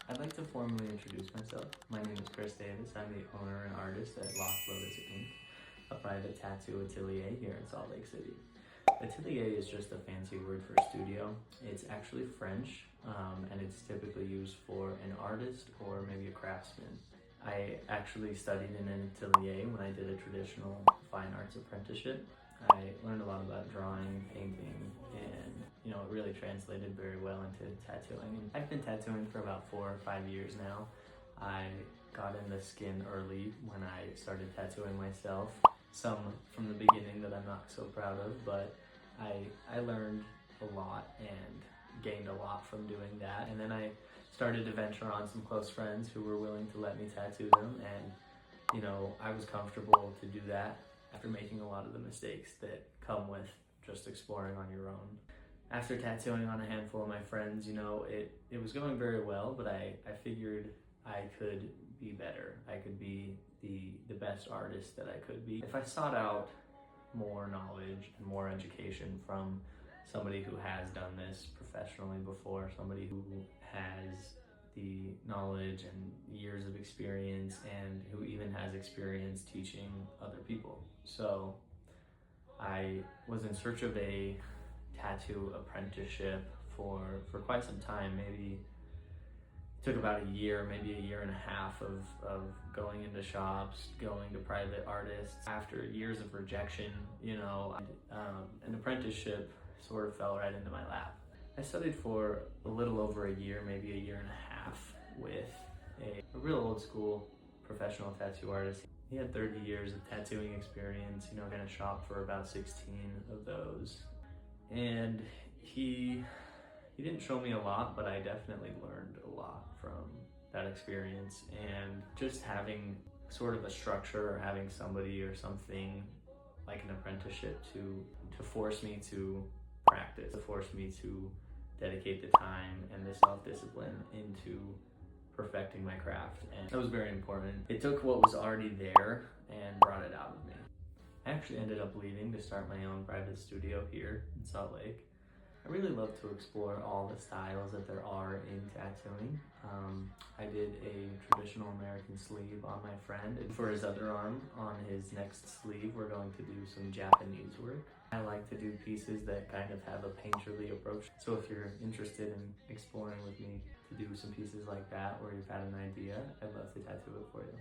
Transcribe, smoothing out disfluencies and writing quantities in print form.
I'd like to formally introduce myself. My name is Chris Davis. I'm the owner and artist at Lost Lotus Inc., a private tattoo atelier here in Salt Lake City. Atelier is just a fancy word for studio. It's actually French, and it's typically used for an artist or maybe a craftsman. I actually studied in an atelier when I did a traditional fine arts apprenticeship. I learned a lot about drawing, painting, and it really translated very well into tattooing. And I've been tattooing for about 4 or 5 years now. I got in the skin early when I started tattooing myself. Some from the beginning that I'm not so proud of, but I learned a lot and gained a lot from doing that. And then I started to venture on some close friends who were willing to let me tattoo them, and I was comfortable to do that after making a lot of the mistakes that come with just exploring on your own. After tattooing on a handful of my friends, it was going very well, but I figured I could be better. I could be the best artist that I could be. If I sought out more knowledge and more education from somebody who has done this professionally before, somebody who has the knowledge and years of experience and who even has experience teaching other people. So I was in search of a tattoo apprenticeship for quite some time. Maybe it took about a year, maybe a year and a half of going into shops, going to private artists. After years of rejection, an apprenticeship sort of fell right into my lap. I studied for a little over a year, maybe a year and a half, with a real old school professional tattoo artist. He had 30 years of tattooing experience, in a shop for about 16 of those. And he didn't show me a lot, but I definitely learned a lot from that experience. And just having sort of a structure, or having somebody or something like an apprenticeship to force me to practice, to force me to dedicate the time and the self-discipline into perfecting my craft. And that was very important. It took what was already there and brought it out of me. I actually ended up leaving to start my own private studio here in Salt Lake. I really love to explore all the styles that there are in tattooing. I did a traditional American sleeve on my friend, and for his other arm, on his next sleeve, we're going to do some Japanese work. I like to do pieces that kind of have a painterly approach. So if you're interested in exploring with me to do some pieces like that, or you've had an idea, I'd love to tattoo it for you.